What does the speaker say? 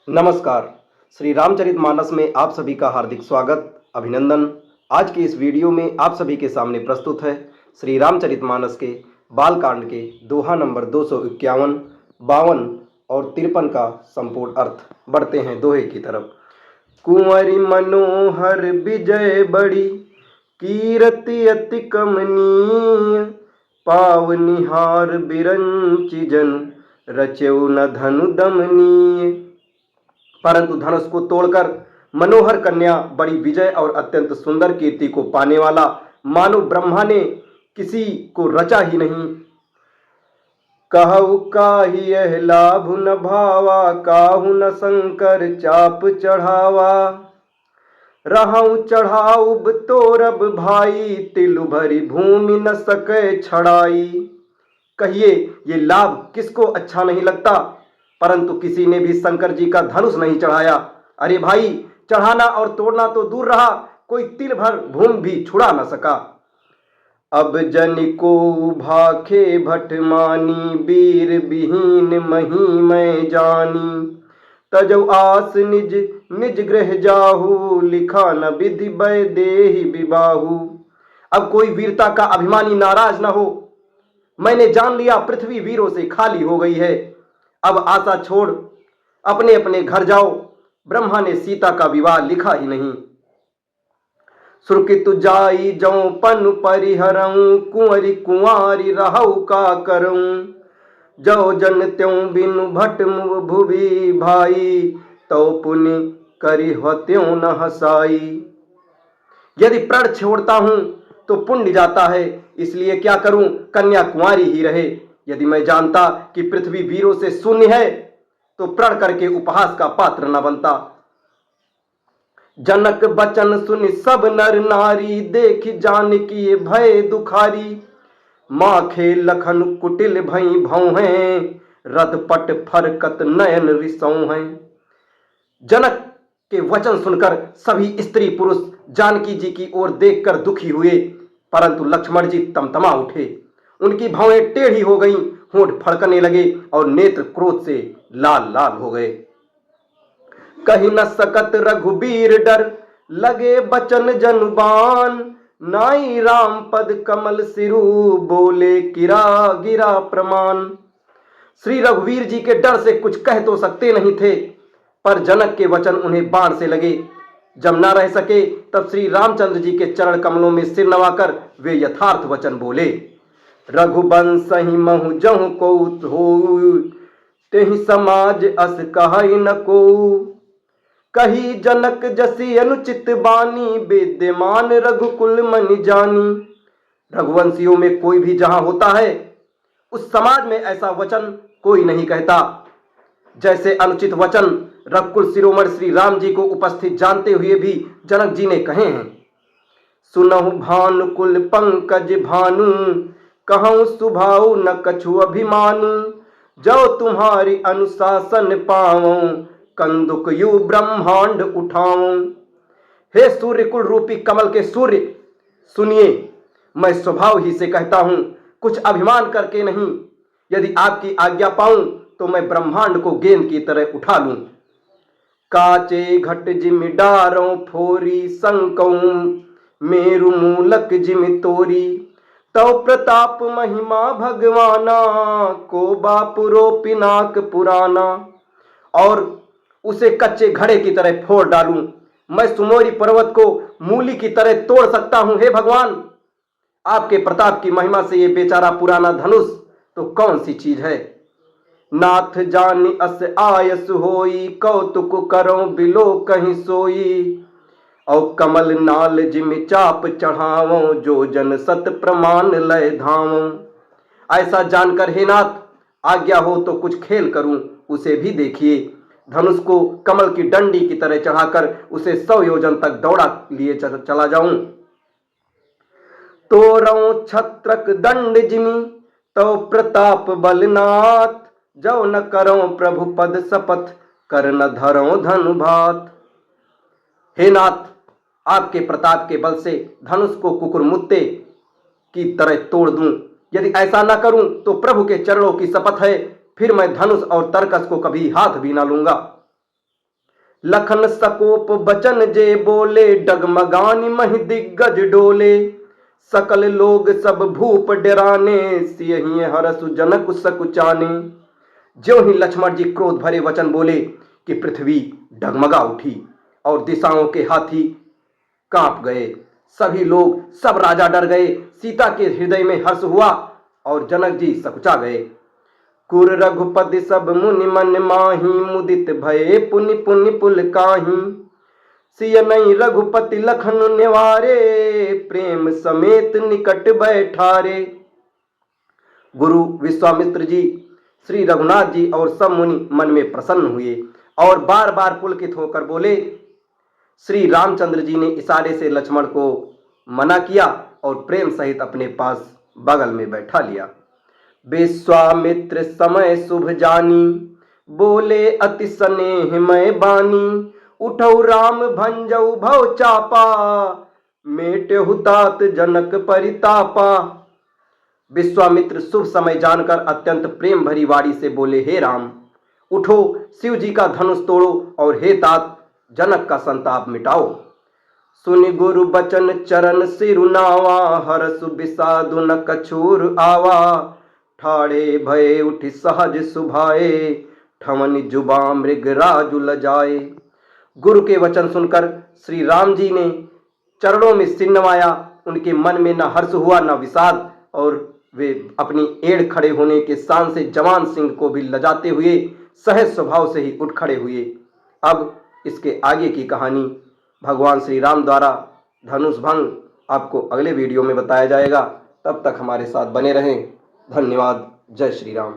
नमस्कार। श्री रामचरितमानस में आप सभी का हार्दिक स्वागत, अभिनंदन। आज की इस वीडियो में आप सभी के सामने प्रस्तुत है श्री रामचरितमानस के बालकांड के दोहा नंबर 251, 52 और 53 का संपूर्ण अर्थ। बढ़ते हैं दोहे की तरफ। कुंवरी मनोहर विजय बड़ी, कीरति अति कमनीय, पावनिहार बिरंचि जन, रचेउ न धनु दमनीय। परंतु धनुष को तोड़कर मनोहर कन्या बड़ी विजय और अत्यंत सुंदर कीर्ति को पाने वाला मानो ब्रह्मा ने किसी को रचा ही नहीं। कहु काही यह लाभ न भावा, काहू न शंकर चाप चढ़ावा, रहु चढ़ाउब तोरब भाई, तिलु भरी भूमि न सके छड़ाई। कहिए ये लाभ किसको अच्छा नहीं लगता, परंतु किसी ने भी शंकर जी का धनुष नहीं चढ़ाया। अरे भाई, चढ़ाना और तोड़ना तो दूर रहा, कोई तिल भर भूमि भी छुड़ा न सका। अब जन को भाखे भट मानी, वीर विहीन मही मैं जानी, तजौ आस निज निज गृह जाहू, लिखा न विधि बै देहि विबाहू। अब कोई वीरता का अभिमानी नाराज न हो, मैंने जान लिया पृथ्वी वीरों से खाली हो गई है। अब आशा छोड़ अपने अपने घर जाओ, ब्रह्मा ने सीता का विवाह लिखा ही नहीं। सुरकित जाई जौ पन परिहरऊं, कुंवरी कुंवारी रहु का करऊं, जो जन त्यों बिनु भट मुव भुवि भाई, तो पुनि करी त्यों न हसाई। यदि प्रण छोड़ता हूं तो पुण्य जाता है, इसलिए क्या करूं, कन्या कुंवारी ही रहे। यदि मैं जानता कि पृथ्वी वीरों से शून्य है तो प्रण करके उपहास का पात्र न बनता। जनक बचन सुनि सब नर नारी, देख जान की भय दुखारी, माखे लखन कुटिल भई भौ हैं, रथ पट फरकत नयन रिसौ हैं। जनक के वचन सुनकर सभी स्त्री पुरुष जानकी जी की ओर देखकर दुखी हुए, परंतु लक्ष्मण जी तमतमा उठे। उनकी भौएं टेढ़ी हो गईं, होंठ फड़कने लगे और नेत्र क्रोध से लाल लाल हो गए। कही न सकत रघुबीर डर, लगे बचन जनुबान, नाई राम पद कमल सिरु, बोले किरा गिरा प्रमाण। श्री रघुवीर जी के डर से कुछ कह तो सकते नहीं थे, पर जनक के वचन उन्हें बाण से लगे। जब न रह सके तब श्री रामचंद्र जी के चरण कमलों में सिर नवाकर वे यथार्थ वचन बोले। रघुवंश ही महु जहु को हो, तेहि समाज अस कहई न को, कही जनक जसी अनुचित बानी, विद्यमान रघुकुल मन जानी। रघुवंशियों में कोई भी जहां होता है उस समाज में ऐसा वचन कोई नहीं कहता, जैसे अनुचित वचन रघुकुल शिरोमणि श्री राम जी को उपस्थित जानते हुए भी जनक जी ने कहे हैं। सुनहु भानुकुल पंकज भानु, कहूं सुभाऊ न कछु अभिमानु, जो तुम्हारी अनुशासन पाऊं, कंदुक यु ब्रह्मांड उठाऊं। हे सूर्य कुल रूपी कमल के सूर्य, सुनिए, मैं स्वभाव ही से कहता हूं, कुछ अभिमान करके नहीं। यदि आपकी आज्ञा पाऊं तो मैं ब्रह्मांड को गेंद की तरह उठा लूं। काचे घट जिमि डारों फोरी, संकऊं मेरु मूलक जिमि तोरी, तो प्रताप महिमा भगवाना, को बापुरो पिनाक पुराना। और उसे कच्चे घड़े की तरह फोड़ डालूं, मैं सुमोरी पर्वत को मूली की तरह तोड़ सकता हूं। हे भगवान, आपके प्रताप की महिमा से ये बेचारा पुराना धनुष तो कौन सी चीज है। नाथ जानि अस आयस होई, कौतुक करो बिलो कहीं सोई, और कमल नाल जिमि चाप चढ़ावो, जो जन सत प्रमाण लय धावो। ऐसा जानकर हे नाथ, आज्ञा हो तो कुछ खेल करूं, उसे भी देखिए। धनुष को कमल की डंडी की तरह चढ़ाकर उसे 100 योजन तक दौड़ा लिए चला जाऊं। तोरऊ छत्रक दंड जिमि, तो प्रताप बलनाथ, जो न करो प्रभु पद शपथ, कर न धरो धनु भात। हे नाथ, आपके प्रताप के बल से धनुष को कुकुरमुत्ते की तरह तोड़ दूं। यदि ऐसा न करूं तो प्रभु के चरणों की शपथ है, फिर मैं धनुष और तरकस को कभी हाथ भी ना लूंगा। लखन सकोप बचन जे बोले, डगमगानी महि दिग्गज डोले। सकल लोग सब भूप डराने, सियहि हरसु जनक सकुचाने। ज्यों ही लक्ष्मण जी क्रोध भरे वचन बोले कि पृथ्वी डगमगा उठी और दिशाओं के हाथी कांप गए। सभी लोग, सब राजा डर गए। सीता के हृदय में हर्ष हुआ और जनक जी सकुचा गए। कुर रघुपति सब मुनि मन माही, मुदित भये पुनि पुनि पुल काही। सिय नहीं रघुपति लखन निवारे, प्रेम समेत निकट बैठारे। गुरु विश्वामित्र जी, श्री रघुनाथ जी और सब मुनि मन में प्रसन्न हुए और बार बार पुलकित होकर बोले। श्री रामचंद्र जी ने इशारे से लक्ष्मण को मना किया और प्रेम सहित अपने पास बगल में बैठा लिया। विश्वामित्र समय शुभ जानी, बोले अति स्नेहमय बानी। उठौ राम भंजौ भव चापा, मेटेहु तात जनक परितापा। विश्वामित्र शुभ समय जानकर अत्यंत प्रेम भरी वाणी से बोले, हे राम, उठो, शिव जी का धनुष तोड़ो और हे तात, जनक का संताप मिटाओ। सुनि गुरु बचन चरण सिरुनावा, हरसु विषादु न कछूर आवा। ठाड़े भये उठि सहज सुभाए, ठमनि जुबा मृग राजु लजाए। गुरु के वचन सुनकर श्री राम जी ने चरणों में सिर नवाया। उनके मन में न हर्ष हुआ न विषाद, और वे अपनी एड़ खड़े होने के शान से जवान सिंह को भी लजाते हुए सहज स्वभाव से ही उठ खड़े हुए। अब इसके आगे की कहानी भगवान श्री राम द्वारा धनुष भंग आपको अगले वीडियो में बताया जाएगा। तब तक हमारे साथ बने रहें। धन्यवाद। जय श्री राम।